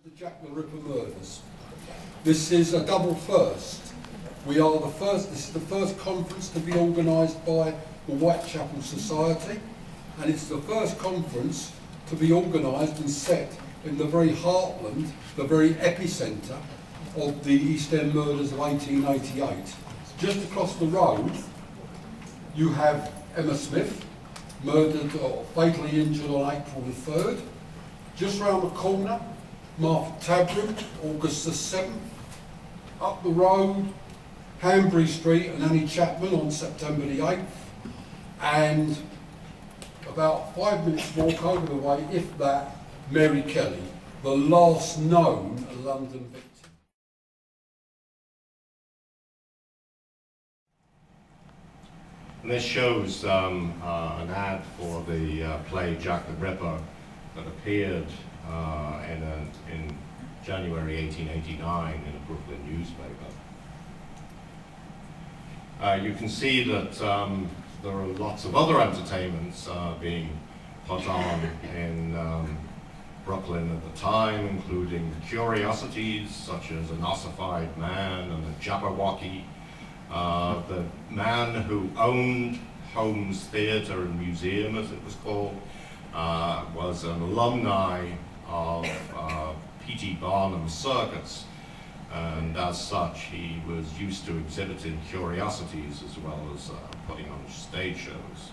The Jack the Ripper murders. This is a double first. We are the first, this is the first conference to be organised by the Whitechapel Society, and it's the first conference to be organised and set in the very heartland, the very epicentre of the East End murders of 1888. Just across the road, you have Emma Smith, murdered or fatally injured on April the 3rd. Just round the corner, Martha Tabram, August the 7th. Up the road, Hanbury Street and Annie Chapman on September the 8th. And about 5 minutes walk over the way, if that, Mary Kelly, the last known London victim. And this shows an ad for the play Jack the Ripper that appeared in January 1889 in a Brooklyn newspaper. You can see that there are lots of other entertainments being put on in Brooklyn at the time, including curiosities such as an ossified man and a Jabberwocky. The man who owned Holmes Theatre and Museum, as it was called, was an alumni of P.T. Barnum's circus, and as such he was used to exhibiting curiosities as well as putting on stage shows.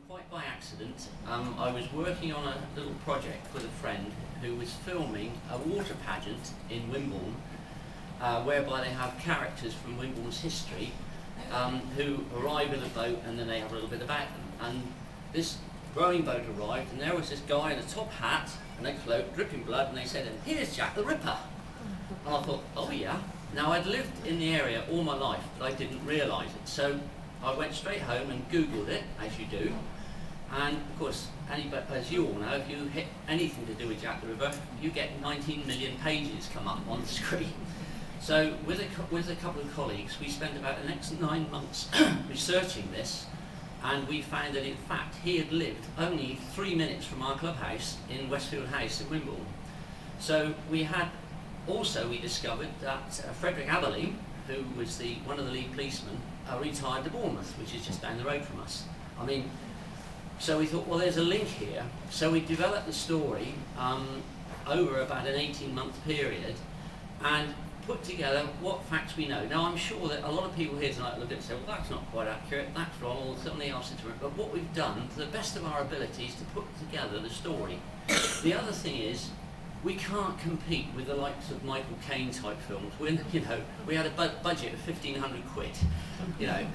Quite by accident, I was working on a little project with a friend who was filming a water pageant in Wimbledon, whereby they have characters from Wimbledon's history who arrive in a boat and then they have a little bit about them. And this rowing boat arrived and there was this guy in a top hat and a cloak dripping blood, and they said, "And here's Jack the Ripper." And I thought, oh yeah. Now I'd lived in the area all my life, but I didn't realise it. So I went straight home and Googled it, as you do. And of course, as you all know, if you hit anything to do with Jack the Ripper, you get 19 million pages come up on the screen. So with a couple of colleagues, we spent about the next 9 months researching this, and we found that in fact he had lived only 3 minutes from our clubhouse in Westfield House in Wimbledon. So we discovered that Frederick Aberley, who was one of the lead policemen, retired to Bournemouth, which is just down the road from us. So we thought, well, there's a link here. So we developed the story over about an 18-month period and put together what facts we know. Now, I'm sure that a lot of people here tonight look at it and say, well, that's not quite accurate, that's wrong, or something else. But what we've done, to the best of our ability, is to put together the story. The other thing is, we can't compete with the likes of Michael Caine type films. We had a budget of 1,500 quid,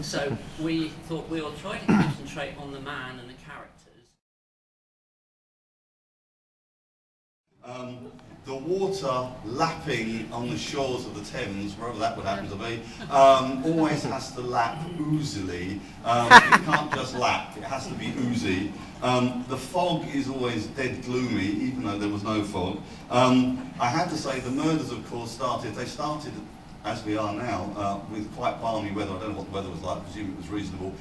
so we thought we'll try to concentrate on the man and the characters. The water lapping on the shores of the Thames, wherever that would happen to be, always has to lap oozily. It can't just lap, it has to be oozy. The fog is always dead gloomy, even though there was no fog. I have to say, the murders, of course, started as we are now, with quite balmy weather. I don't know what the weather was like, I presume it was reasonable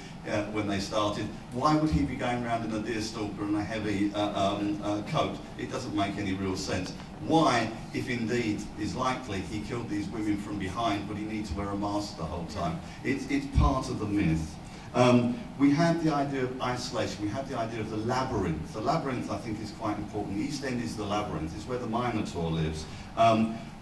when they started. Why would he be going around in a deerstalker and a heavy coat? It doesn't make any real sense. Why, if indeed is likely he killed these women from behind, would he need to wear a mask the whole time? It's part of the myth. We had the idea of isolation, we had the idea of the labyrinth. The labyrinth, I think, is quite important. East End is the labyrinth, it's where the Minotaur lives.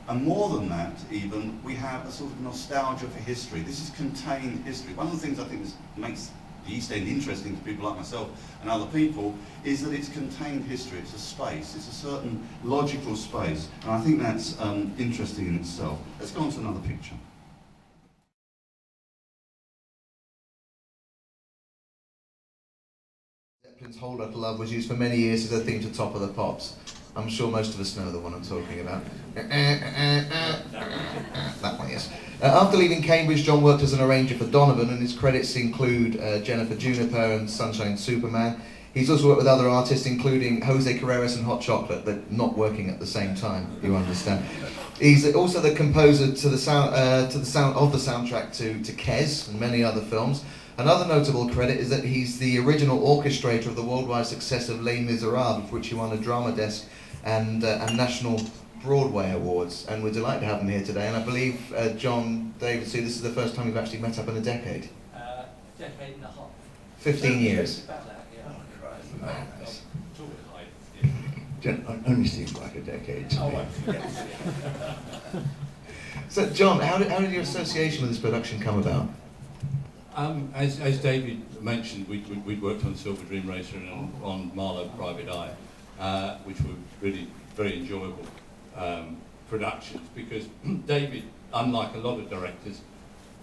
And more than that, even, we have a sort of nostalgia for history. This is contained history. One of the things I think makes the East End interesting to people like myself and other people is that it's contained history. It's a space. It's a certain logical space. And I think that's interesting in itself. Let's go on to another picture. Zeppelin's Whole Lotta Love was used for many years as a theme to Top of the Pops. I'm sure most of us know the one I'm talking about. That one, yes. After leaving Cambridge, John worked as an arranger for Donovan, and his credits include Jennifer Juniper and Sunshine Superman. He's also worked with other artists, including Jose Carreras and Hot Chocolate, but not working at the same time, you understand. He's also the composer to the soundtrack to Kes and many other films. Another notable credit is that he's the original orchestrator of the worldwide success of Les Miserables, for which he won a Drama Desk and National Broadway Awards. And we're delighted to have him here today. And I believe, John, David, Sue, this is the first time we've actually met up in a decade. Decade and a half. 15 years. About that, yeah. Oh, Christ. Madness. Only seems like a decade to me. So, John, how did your association with this production come about? As David mentioned, we'd worked on Silver Dream Racer and on Marlowe Private Eye, which were really very enjoyable productions, because David, unlike a lot of directors,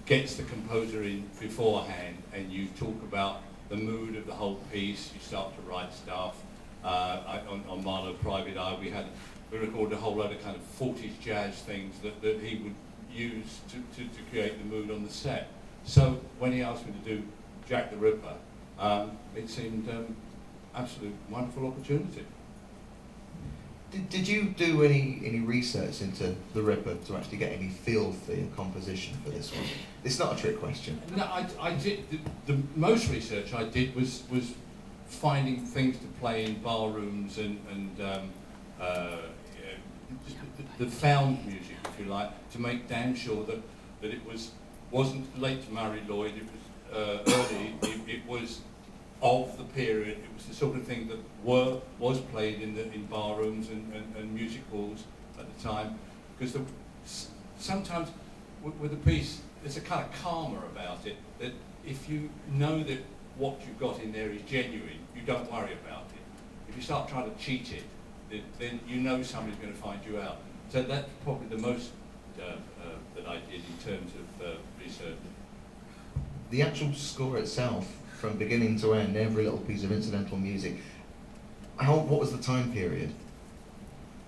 gets the composer in beforehand, and you talk about the mood of the whole piece, you start to write stuff. On Marlowe Private Eye, we recorded a whole load of kind of 40s jazz things that he would use to create the mood on the set. So when he asked me to do Jack the Ripper, it seemed absolute wonderful opportunity. Did you do any research into the Ripper to actually get any feel for your composition for this one? It's not a trick question. No, I did. The most research I did was finding things to play in bar rooms and the found music, if you like, to make damn sure that it wasn't late to Mary Lloyd, it was early, it was of the period, it was the sort of thing that was played in bar rooms and music halls at the time, because sometimes with a piece, there's a kind of karma about it, that if you know that what you've got in there is genuine, you don't worry about it. If you start trying to cheat it, then you know somebody's going to find you out. So that's probably the most that I did in terms of research. The actual score itself, from beginning to end, every little piece of incidental music, what was the time period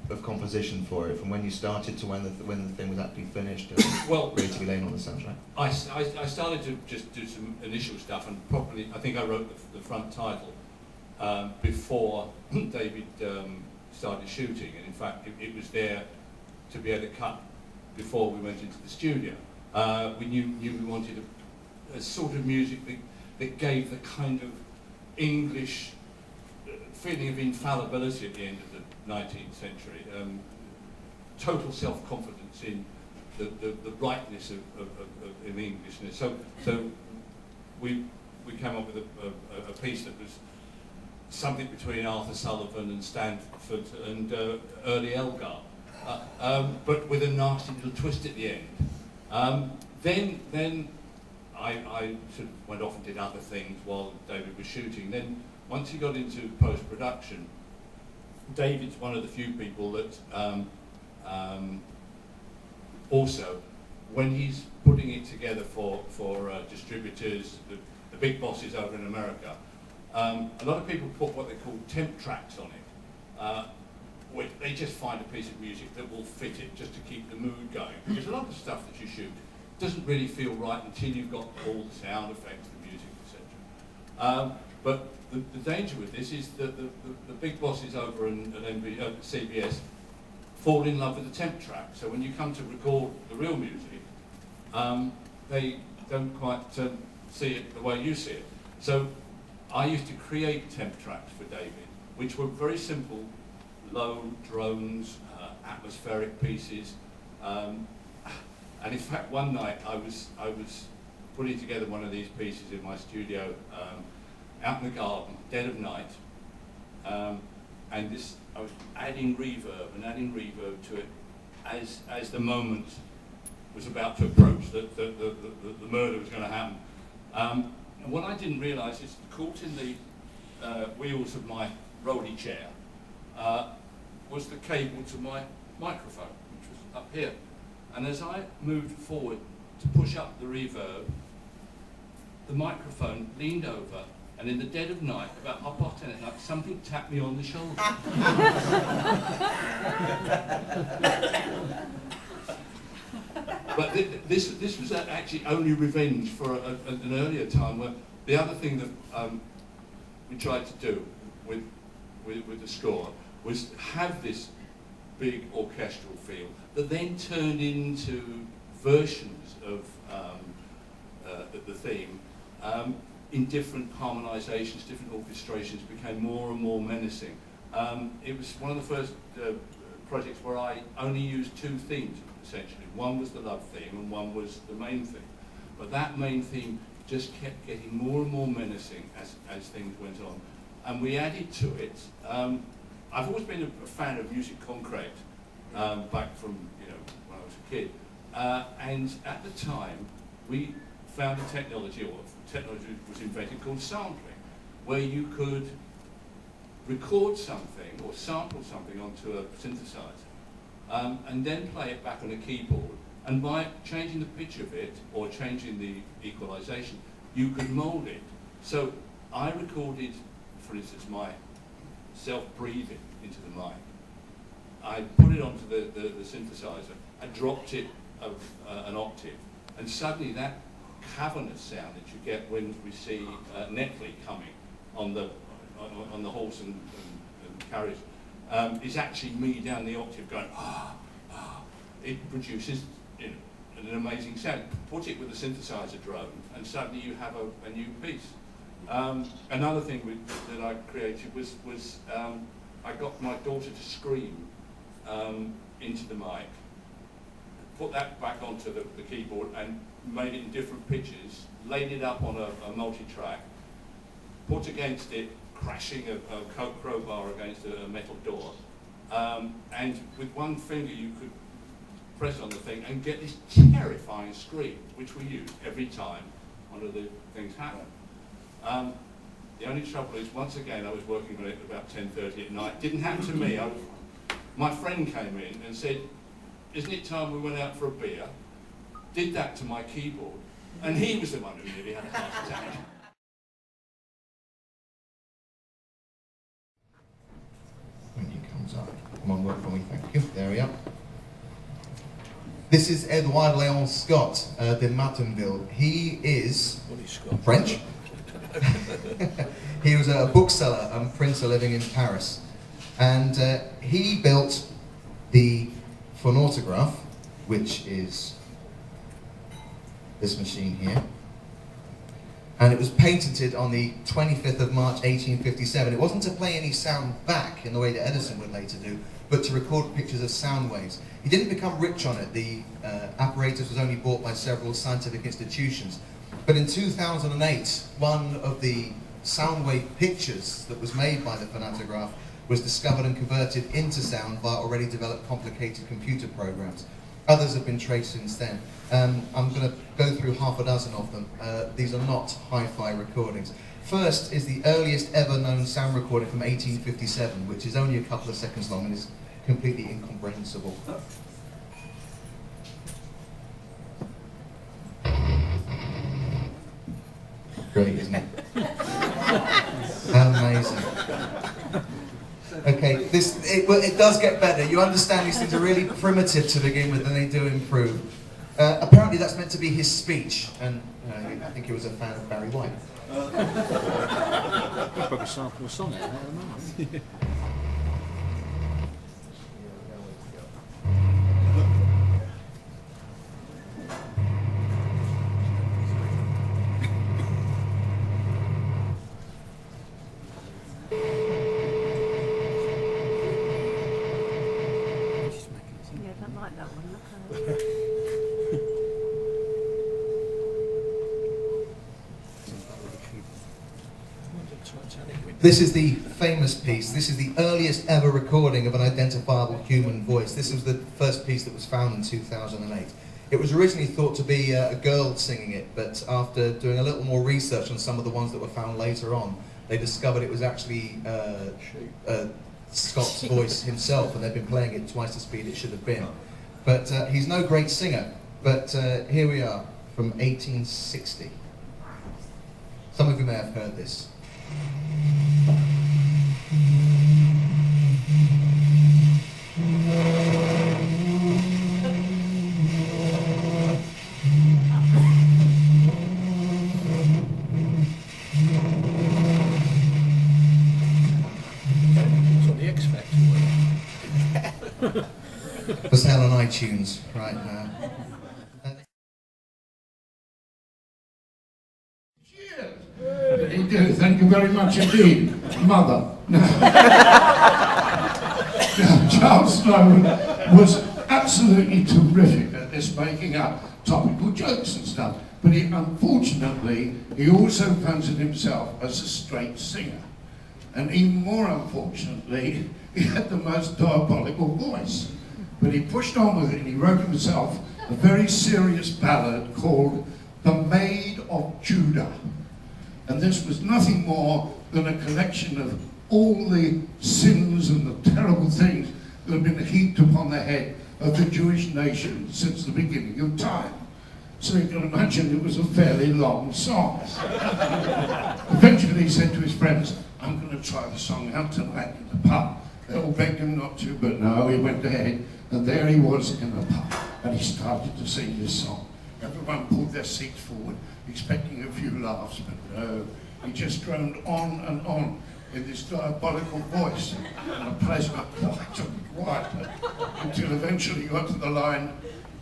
of composition for it, from when you started to when the thing was actually finished and well, ready to be laid on the soundtrack? I started to just do some initial stuff, and probably I think I wrote the front title before David started shooting, and in fact it was there to be able to cut before we went into the studio. We knew we wanted a sort of music that gave the kind of English feeling of infallibility at the end of the 19th century, total self-confidence in the rightness of Englishness. So we came up with a piece that was something between Arthur Sullivan and Stanford and early Elgar, but with a nasty little twist at the end. Then I sort of went off and did other things while David was shooting. Then once he got into post-production, David's one of the few people that also, when he's putting it together for distributors, the big bosses over in America, a lot of people put what they call temp tracks on it, which they just find a piece of music that will fit it just to keep the mood going. Because a lot of stuff that you shoot doesn't really feel right until you've got all the sound effects, the music, etc. But the danger with this is that the big bosses over at CBS fall in love with the temp track. So when you come to record the real music, they don't quite see it the way you see it. So I used to create temp tracks for David, which were very simple, low drones, atmospheric pieces. And in fact, one night I was putting together one of these pieces in my studio, out in the garden, dead of night, and I was adding reverb to it as the moment was about to approach, that the murder was going to happen. And what I didn't realise is, caught in the wheels of my rolly chair was the cable to my microphone, which was up here. And as I moved forward to push up the reverb, the microphone leaned over, and in the dead of night, about 10:30 at night, something tapped me on the shoulder. But this was actually only revenge for an earlier time, where the other thing that we tried to do with the score was have this big orchestral feel that then turned into versions of the theme in different harmonisations, different orchestrations, became more and more menacing. It was one of the first projects where I only used two themes, essentially. One was the love theme and one was the main theme. But that main theme just kept getting more and more menacing as things went on. And we added to it, I've always been a fan of music concrete, back from, you know, when I was a kid. And at the time, we found a technology, or technology was invented, called sampling, where you could record something or sample something onto a synthesizer, and then play it back on a keyboard. And by changing the pitch of it, or changing the equalization, you could mold it. So I recorded, for instance, my self-breathing into the mic. I put it onto the synthesizer, I dropped it an octave, and suddenly that cavernous sound that you get when we see Netley coming on the horse and carriage is actually me down the octave going, ah, ah. It produces, you know, an amazing sound. Put it with a synthesizer drone, and suddenly you have a new piece. Another thing that I created was I got my daughter to scream into the mic, put that back onto the keyboard and made it in different pitches, laid it up on a multi-track, put against it, crashing a crowbar against a metal door, and with one finger you could press on the thing and get this terrifying scream, which we used every time one of the things happened. The only trouble is, once again, I was working on it about 10:30 at night. Didn't happen to me. My friend came in and said, "Isn't it time we went out for a beer?" Did that to my keyboard, and he was the one who nearly had a heart attack. When he comes up, come on, work for me, thank you. There we are. This is Edouard Léon Scott de Mattenville. He is French. He was a bookseller and printer living in Paris, and he built the phonautograph, which is this machine here, and it was patented on the 25th of March 1857. It wasn't to play any sound back in the way that Edison would later do, but to record pictures of sound waves. He didn't become rich on it. The apparatus was only bought by several scientific institutions. But in 2008, one of the sound wave pictures that was made by the phonautograph was discovered and converted into sound by already developed complicated computer programs. Others have been traced since then. I'm going to go through half a dozen of them. These are not hi-fi recordings. First is the earliest ever known sound recording from 1857, which is only a couple of seconds long and is completely incomprehensible. Great, isn't it? Amazing. Okay, it does get better. You understand these things are really primitive to begin with, and they do improve. Apparently that's meant to be his speech, and I think he was a fan of Barry White. You'll probably sample a song out of that at the moment. This is the famous piece. This is the earliest ever recording of an identifiable human voice. This was the first piece that was found in 2008. It was originally thought to be a girl singing it, but after doing a little more research on some of the ones that were found later on, they discovered it was actually Scott's voice himself, and they've been playing it twice the speed it should have been. But he's no great singer, but here we are from 1860. Some of you may have heard this. For sale on iTunes right now. do. Thank you very much indeed, Mother. Charles Snowden was absolutely terrific at this, making up topical jokes and stuff. But unfortunately, he also fancied himself as a straight singer. And even more unfortunately, he had the most diabolical voice. But he pushed on with it, and he wrote himself a very serious ballad called The Maid of Judah. And this was nothing more than a collection of all the sins and the terrible things that have been heaped upon the head of the Jewish nation since the beginning of time. So you can imagine it was a fairly long song. Eventually he said to his friends, I'm going to try the song out tonight in the pub. They all begged him not to, but no, he went ahead, and there he was in the pub, and he started to sing this song. Everyone pulled their seats forward, expecting a few laughs, but no, he just droned on and on in this diabolical voice, and the place got quieter and quieter, until eventually he got to the line,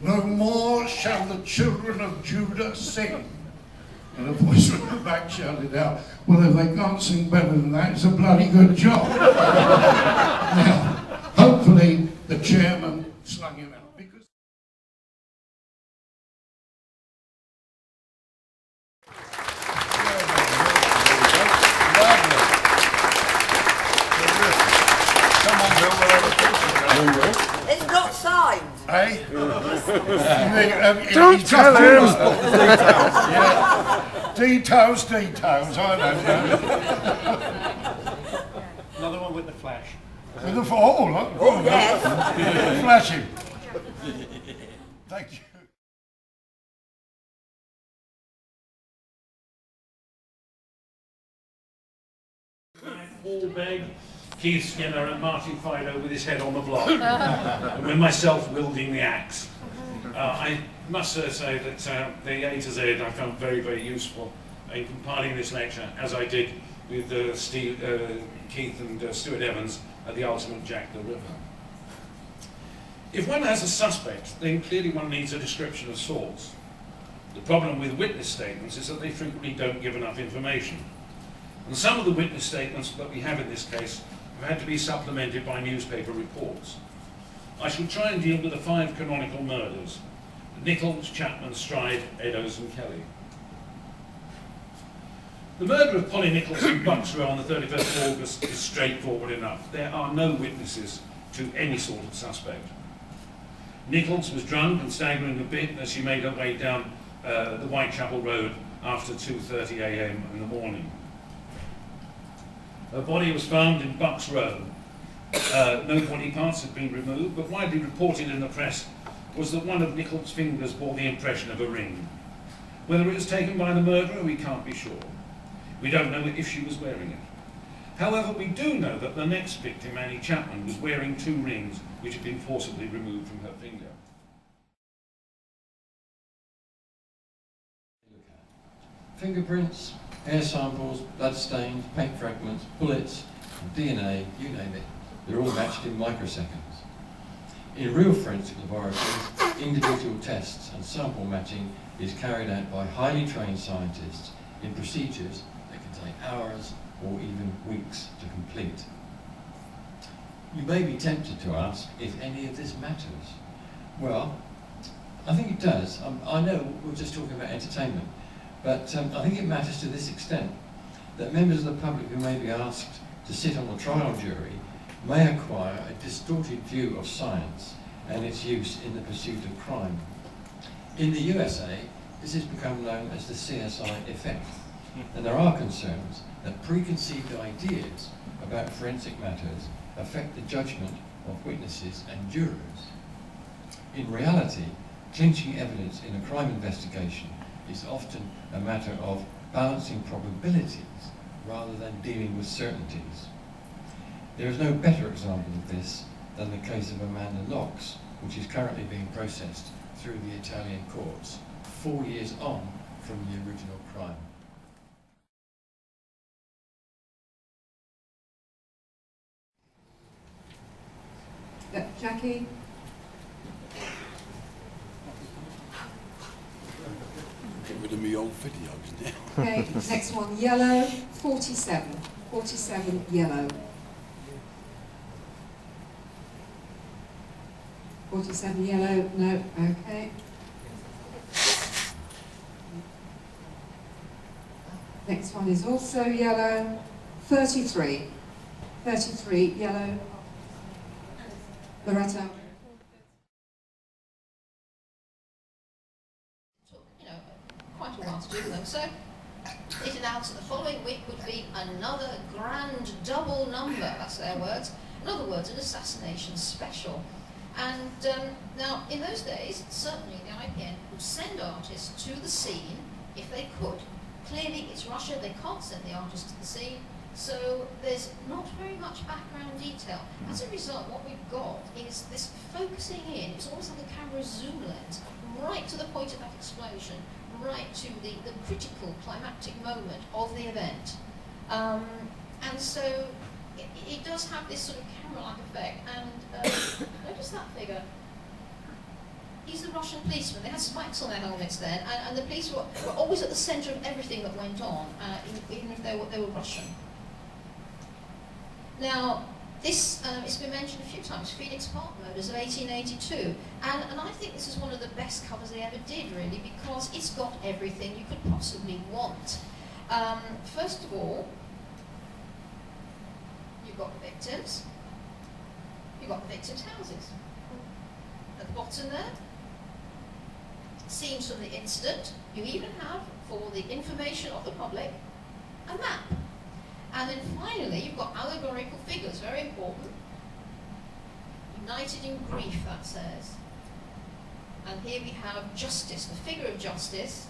no more shall the children of Judah sing. And a voice from the back shouted out, well, if they can't sing better than that, it's a bloody good job. Now, hopefully the chairman slung him out. Because it's not signed. Eh? Don't tell him! Yeah. Details, I don't know. Another one with the flash. With the oh, Yes. Flashing. Thank you. Wallbeg, Keith Skinner and Martin Fido with his head on the block, and with myself wielding the axe. I must say that the A to Z I found very, very useful in compiling this lecture, as I did with Keith and Stuart Evans at the ultimate Jack the Ripper. If one has a suspect, then clearly one needs a description of sorts. The problem with witness statements is that they frequently don't give enough information. And some of the witness statements that we have in this case have had to be supplemented by newspaper reports. I shall try and deal with the 5 canonical murders: Nichols, Chapman, Stride, Eddowes and Kelly. The murder of Polly Nichols in Bucks Row on the 31st of August is straightforward enough. There are no witnesses to any sort of suspect. Nichols was drunk and staggering a bit as she made her way down the Whitechapel Road after 2:30 a.m. in the morning. Her body was found in Bucks Row. No body parts had been removed, but widely reported in the press was that one of Nichols' fingers bore the impression of a ring. Whether it was taken by the murderer, we can't be sure. We don't know if she was wearing it. However, we do know that the next victim, Annie Chapman, was wearing 2 rings which had been forcibly removed from her finger. Fingerprints, hair samples, blood stains, paint fragments, bullets, DNA, you name it, they're all matched in microseconds. In real forensic laboratories, individual tests and sample matching is carried out by highly trained scientists in procedures that can take hours or even weeks to complete. You may be tempted to ask if any of this matters. Well, I think it does. I know we're just talking about entertainment, but I think it matters to this extent, that members of the public who may be asked to sit on the trial jury may acquire a distorted view of science and its use in the pursuit of crime. In the USA, this has become known as the CSI effect, and there are concerns that preconceived ideas about forensic matters affect the judgment of witnesses and jurors. In reality, clinching evidence in a crime investigation is often a matter of balancing probabilities rather than dealing with certainties. There is no better example of this than the case of Amanda Knox, which is currently being processed through the Italian courts, 4 years on from the original crime. Jackie? Get rid of watching me old videos now. Okay, next one, yellow, 47. 47, yellow. 47, yellow, no, okay. Next one is also yellow, 33. 33, yellow. Loretta. Quite a while to do them. So it announced that the following week would be another grand double number, that's their words. In other words, an assassination special. And now, in those days, certainly the IPN would send artists to the scene if they could. Clearly, it's Russia, they can't send the artists to the scene, so there's not very much background detail. As a result, what we've got is this focusing in, it's almost like a camera zoom lens, right to the point of that explosion, right to the critical climactic moment of the event. And so it does have this sort of camera-like effect. And notice that figure. He's the Russian policeman. They had spikes on their helmets then, and the police were always at the centre of everything that went on, even if they were Russian. Now, this it's been mentioned a few times, Phoenix Park Murders of 1882, and I think this is one of the best covers they ever did, really, because it's got everything you could possibly want. First of all, you've got the victims, you've got the victims' houses. At the bottom there, scenes from the incident. You even have, for the information of the public, a map. And then finally, you've got allegorical figures, very important. United in grief, that says. And here we have justice, the figure of justice.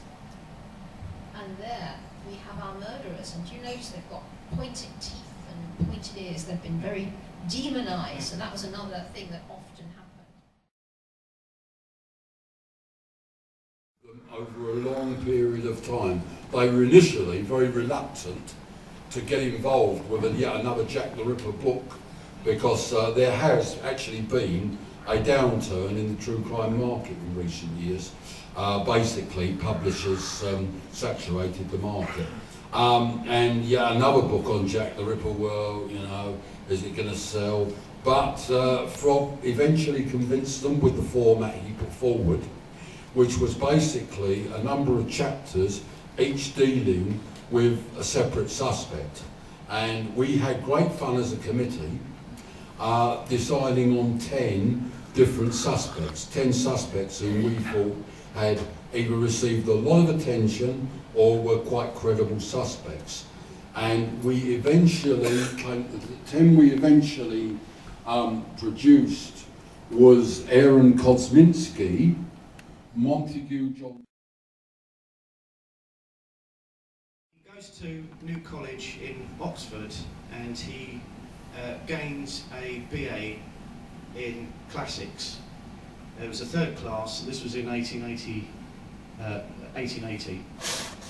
And there we have our murderers. And you notice they've got pointed teeth and pointed ears. They've been very demonized, and that was another thing that often happened. Over a long period of time. They were initially very reluctant to get involved with yet another Jack the Ripper book, because there has actually been a downturn in the true crime market in recent years. Basically, publishers saturated the market. And yet another book on Jack the Ripper, well, you know, is it going to sell? But Frog eventually convinced them with the format he put forward, which was basically a number of chapters, each dealing with a separate suspect. And we had great fun as a committee deciding on 10 different suspects, 10 suspects who we thought had either received a lot of attention or were quite credible suspects. And we eventually, the 10 we eventually produced was Aaron Kosminski, Montague John. He goes to New College in Oxford and he gains a BA in classics. It was a third class, this was in 1880.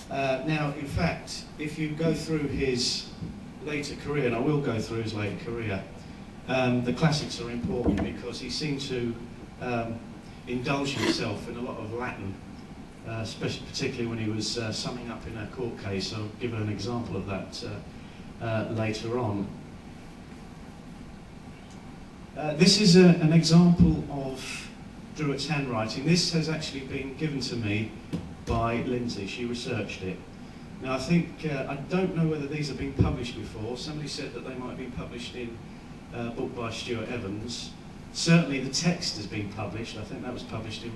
Now, in fact, if you go through his later career, and I will go through his later career, the classics are important because he seemed to indulge himself in a lot of Latin, especially particularly when he was summing up in a court case. I'll give an example of that later on. This is an example of Druitt's handwriting. This has actually been given to me by Lindsay. She researched it. Now I think, I don't know whether these have been published before. Somebody said that they might have been published in a book by Stuart Evans. Certainly the text has been published. I think that was published in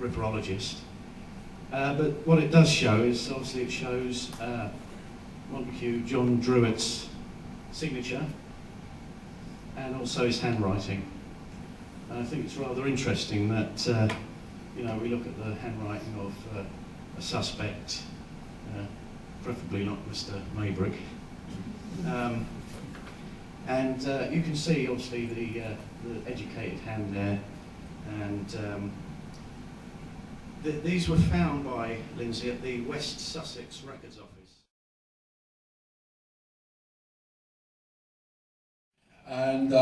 Ripperologist. But what it does show is, obviously it shows Montague John Druitt's signature and also his handwriting. And I think it's rather interesting that you know, we look at the handwriting of a suspect, preferably not Mr. Maybrick. And you can see, obviously, the educated hand there. And these were found by Lindsay at the West Sussex Records Office. And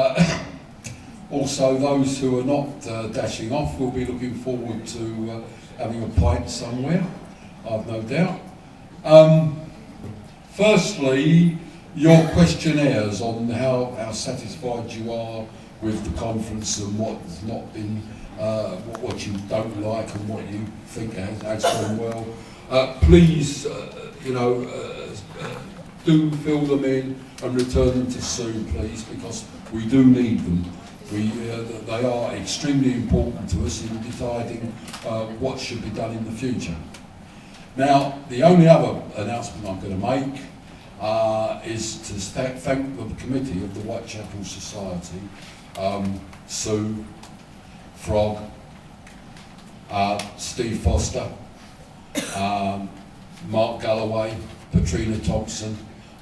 also those who are not dashing off will be looking forward to having a pint somewhere. I've no doubt. Firstly, your questionnaires on how satisfied you are with the conference and what's not been, what you don't like and what you think has gone well. Please, do fill them in and return them to Sue, please, because we do need them. They are extremely important to us in deciding what should be done in the future. Now, the only other announcement I'm going to make is to thank the committee of the Whitechapel Society, Sue, Frog, Steve Foster, Mark Galloway, Patrina Thompson,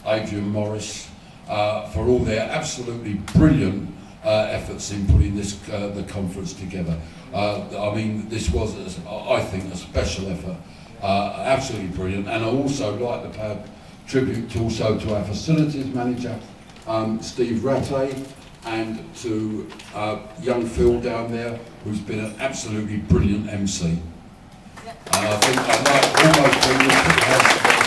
Adrian Morris, for all their absolutely brilliant efforts in putting the conference together. I mean, this was, I think, a special effort, absolutely brilliant. And I also like to pay tribute to our facilities manager, Steve Rattay, and to young Phil down there, who's been an absolutely brilliant MC. And I think I'd like all those people to put their hands together.